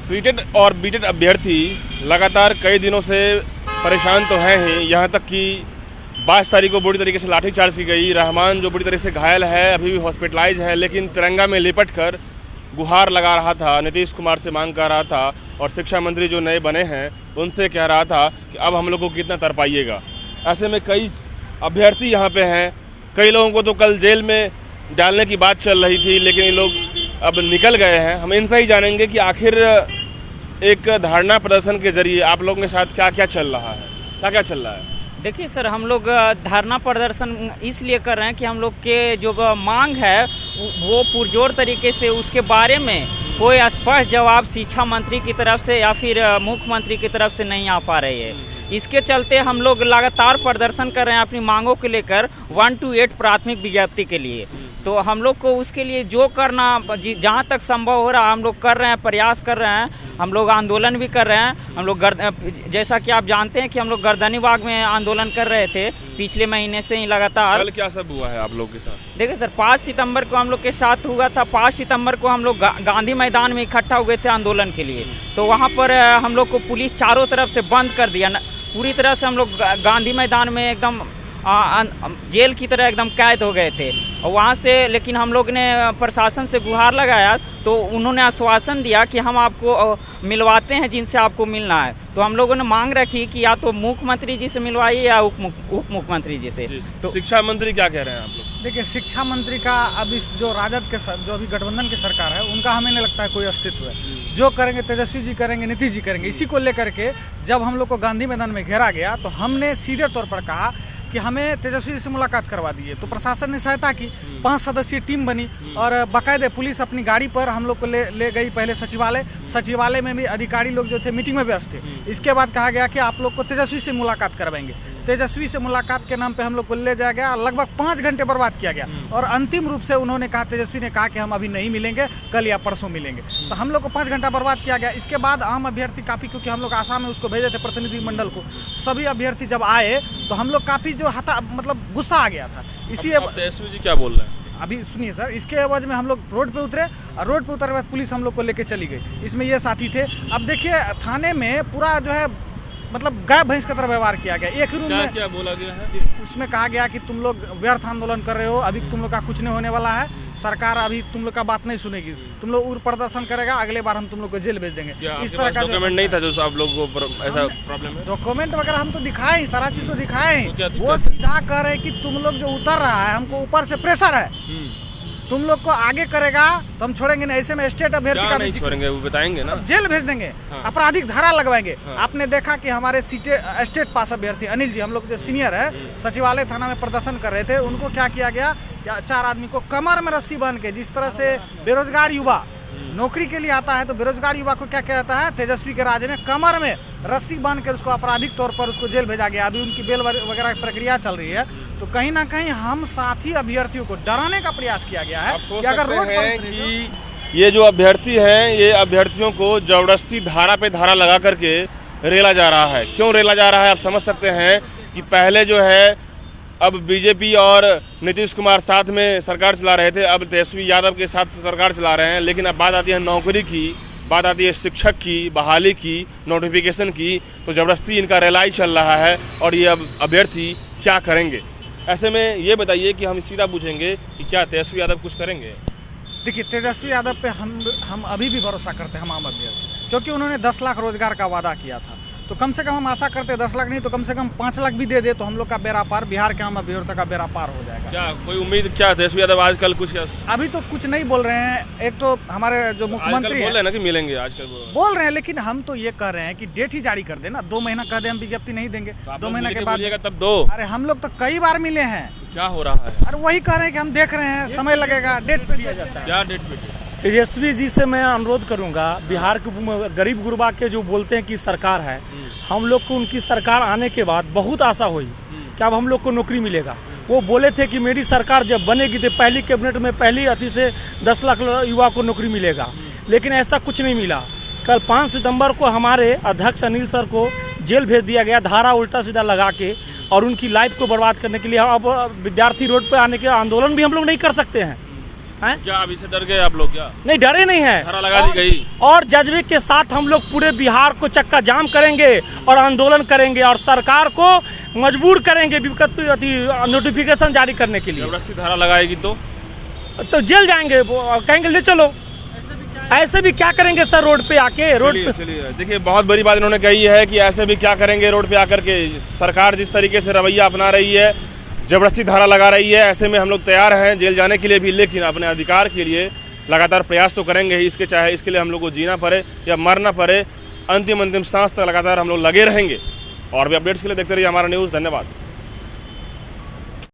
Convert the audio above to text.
Seated और बीटेड अभ्यर्थी लगातार कई दिनों से परेशान तो हैं ही, यहाँ तक कि 22 तारीख को बुरी तरीके से लाठीचार्ज की गई। रहमान जो बुरी तरह से घायल है, अभी भी हॉस्पिटलाइज है, लेकिन तिरंगा में लिपट कर गुहार लगा रहा था, नीतीश कुमार से मांग कर रहा था और शिक्षा मंत्री जो नए बने हैं उनसे कह रहा था कि अब हम लोग को कितना तर पाइएगा। ऐसे में कई अभ्यर्थी यहाँ पे हैं, कई लोगों को तो कल जेल में डालने की बात चल रही थी, लेकिन ये लोग अब निकल गए हैं। हम इनसे ही जानेंगे कि आखिर एक धरना प्रदर्शन के जरिए आप लोगों के साथ क्या क्या चल रहा है, क्या क्या चल रहा है। देखिए सर, हम लोग धरना प्रदर्शन इसलिए कर रहे हैं कि हम लोग के जो मांग है वो पुरजोर तरीके से उसके बारे में कोई स्पष्ट जवाब शिक्षा मंत्री की तरफ से या फिर मुख्यमंत्री की तरफ से नहीं आ पा रही है। इसके चलते हम लोग लगातार प्रदर्शन कर रहे हैं अपनी मांगों को लेकर 1 to 8 प्राथमिक विज्ञप्ति के लिए। तो हम लोग को उसके लिए जो करना जहाँ तक संभव हो रहा है हम लोग कर रहे हैं, प्रयास कर रहे हैं। हम लोग आंदोलन भी कर रहे हैं। हम लोग जैसा कि आप जानते हैं कि हम लोग गर्दनी बाग में आंदोलन कर रहे थे पिछले महीने से ही लगातार। कल क्या सब हुआ है आप लोग के साथ? देखिए सर, 5 सितंबर को हम लोग के साथ हुआ था। 5 सितंबर को हम लोग गांधी मैदान में इकट्ठा हुए थे आंदोलन के लिए। तो वहाँ पर हम लोग को पुलिस चारों तरफ से बंद कर दिया। पूरी तरह से हम लोग गांधी मैदान में एकदम जेल की तरह एकदम कैद हो गए थे। और वहाँ से लेकिन हम लोग ने प्रशासन से गुहार लगाया तो उन्होंने आश्वासन दिया कि हम आपको मिलवाते हैं जिनसे आपको मिलना है। तो हम लोगों ने मांग रखी कि या तो मुख्यमंत्री जी से मिलवाइए या उप मुख्यमंत्री जी से। तो शिक्षा मंत्री क्या कह रहे हैं आप लोग? देखिए, शिक्षा मंत्री का अभी जो राजद के जो अभी गठबंधन की सरकार है उनका हमें नहीं लगता है कोई अस्तित्व है। जो करेंगे तेजस्वी जी करेंगे, नीतीश जी करेंगे। इसी को लेकर के जब हम लोग को गांधी मैदान में घेरा गया तो हमने सीधे तौर पर कहा कि हमें तेजस्वी जी से मुलाकात करवा दीजिए। तो प्रशासन ने सहायता की, 5 सदस्यीय टीम बनी और बाकायदे पुलिस अपनी गाड़ी पर हम लोग को ले गई पहले सचिवालय में भी अधिकारी लोग जो थे मीटिंग में व्यस्त थे। इसके बाद कहा गया कि आप लोग को तेजस्वी से मुलाकात करवाएंगे। तेजस्वी से मुलाकात के नाम पे हम लोग को ले जाया गया, लगभग 5 घंटे बर्बाद किया गया और अंतिम रूप से उन्होंने कहा, तेजस्वी ने कहा कि हम अभी नहीं मिलेंगे, कल या परसों मिलेंगे। तो हम लोग को 5 घंटा बर्बाद किया गया। इसके बाद आम अभ्यर्थी काफ़ी, क्योंकि हम लोग आसाम में उसको भेजे थे प्रतिनिधिमंडल को, सभी अभ्यर्थी जब आए तो हम लोग काफ़ी जो मतलब गुस्सा आ गया था। इसी तेजस्वी जी क्या बोल रहे हैं अभी सुनिए सर, इसके एवज में हम लोग रोड पे उतरे और रोड पे उतरने के बाद पुलिस हम लोग को लेके चली गई। इसमें ये साथी थे। अब देखिए, थाने में पूरा जो है मतलब गाय भैंस की तरह व्यवहार किया गया। एक रूम में क्या बोला गया है? उसमें कहा गया कि तुम लोग व्यर्थ आंदोलन कर रहे हो, अभी तुम लोग का कुछ नहीं होने वाला है, सरकार अभी तुम लोग का बात नहीं सुनेगी, तुम लोग उग्र प्रदर्शन करेगा, अगले बार हम तुम लोग को जेल भेज देंगे। इस तरह का डॉक्यूमेंट नहीं था जो आप लोग को ऐसा प्रॉब्लम है? डॉक्यूमेंट वगैरह हम तो दिखाए, सारा चीज तो दिखाए। वो सीधा कह रहे कि तुम लोग जो उतर रहा है हमको ऊपर से प्रेशर है, तुम लोग को आगे करेगा तो हम छोड़ेंगे नहीं। ऐसे में स्टेट अभ्यर्थी का नहीं छोड़ेंगे, वो बताएंगे ना, जेल भेज देंगे। हाँ। आपराधिक धारा लगवाएंगे। हाँ। आपने देखा कि हमारे स्टेट पास अभ्यर्थी अनिल जी, हम लोग जो सीनियर है, सचिवालय थाना में प्रदर्शन कर रहे थे, उनको क्या किया गया, 4 आदमी को कमर में रस्सी बांध के, जिस तरह से बेरोजगार युवा नौकरी के लिए आता है तो बेरोजगार युवा को क्या कहता है, तेजस्वी के राज में कमर में रस्सी बांध कर उसको आपराधिक तौर पर उसको जेल भेजा गया। अभी उनकी बेल वगैरह की प्रक्रिया चल रही है। तो कहीं ना कहीं हम साथी अभ्यर्थियों को डराने का प्रयास किया गया है कि अगर रोड पर कि ये जो अभ्यर्थी हैं, ये अभ्यर्थियों को जबरदस्ती धारा पे धारा लगा करके रेला जा रहा है। क्यों रेला जा रहा है आप समझ सकते हैं कि पहले जो है अब बीजेपी और नीतीश कुमार साथ में सरकार चला रहे थे, अब तेजस्वी यादव के साथ सरकार चला रहे हैं। लेकिन अब बात आती है नौकरी की, बात आती है शिक्षक की, बहाली की, नोटिफिकेशन की, तो ज़बरदस्ती इनका रेलाई चल रहा है। और ये अब अभ्यर्थी क्या करेंगे? ऐसे में ये बताइए कि हम सीधा पूछेंगे कि क्या तेजस्वी यादव कुछ करेंगे? देखिए, तेजस्वी यादव पे हम अभी भी भरोसा करते हैं, हम आम अभ्यर्थी, क्योंकि उन्होंने 10 लाख रोजगार का वादा किया था। तो कम से कम हम आशा करते हैं 10 लाख नहीं तो कम से कम 5 लाख भी दे दे तो हम लोग का बेड़ा पार, बिहार के आम अभ्यर्थियों का बेड़ा पार हो जाएगा। क्या कोई उम्मीद, क्या तेजस्वी यादव आजकल कुछ अभी तो कुछ नहीं बोल रहे हैं। एक तो हमारे जो मुख्यमंत्री बोल रहे हैं ना कि मिलेंगे, आजकल बोल रहे हैं, लेकिन हम तो ये कह रहे हैं कि डेट ही जारी कर देना। 2 महीना कह दे, हम विज्ञप्ति नहीं देंगे, 2 महीने के बाद तब दो। अरे हम लोग तो कई बार मिले हैं। क्या हो रहा है? अरे वही कह रहे हैं कि हम देख रहे हैं, समय लगेगा, डेट पे दिया जाता है। क्या डेट पे? तेजस्वी जी से मैं अनुरोध करूंगा, बिहार के गरीब गुरबा के जो बोलते हैं कि सरकार है, हम लोग को उनकी सरकार आने के बाद बहुत आशा हुई कि अब हम लोग को नौकरी मिलेगा। वो बोले थे कि मेरी सरकार जब बनेगी तो पहली कैबिनेट में पहली अति से 10 लाख युवा को नौकरी मिलेगा, लेकिन ऐसा कुछ नहीं मिला। कल 5 सितंबर को हमारे अध्यक्ष अनिल सर को जेल भेज दिया गया, धारा उल्टा सीधा लगा के, और उनकी लाइफ को बर्बाद करने के लिए अब विद्यार्थी रोड पर आने के आंदोलन भी हम लोग नहीं कर सकते हैं। हैं? क्या अभी से डर गए आप लोग? क्या नहीं, डरे नहीं है। धारा लगा दी गई और जज्बे के साथ हम लोग पूरे बिहार को चक्का जाम करेंगे और आंदोलन करेंगे और सरकार को मजबूर करेंगे नोटिफिकेशन जारी करने के लिए। जबरदस्ती धारा लगाएगी तो जेल जाएंगे, वो कहेंगे ले चलो। ऐसे भी क्या करेंगे सर रोड पे आके? रोड पे चलिए देखिए, बहुत बड़ी बात इन्होंने कही है कि ऐसे भी क्या करेंगे रोड पे आकर के। सरकार जिस तरीके से रवैया अपना रही है, जबरदस्ती धारा लगा रही है, ऐसे में हम लोग तैयार हैं जेल जाने के लिए भी, लेकिन अपने अधिकार के लिए लगातार प्रयास तो करेंगे ही। इसके चाहे इसके लिए हम लोग को जीना पड़े या मरना पड़े, अंतिम सांस तक लगातार हम लोग लगे रहेंगे। और भी अपडेट्स के लिए देखते रहिए हमारा न्यूज़। धन्यवाद।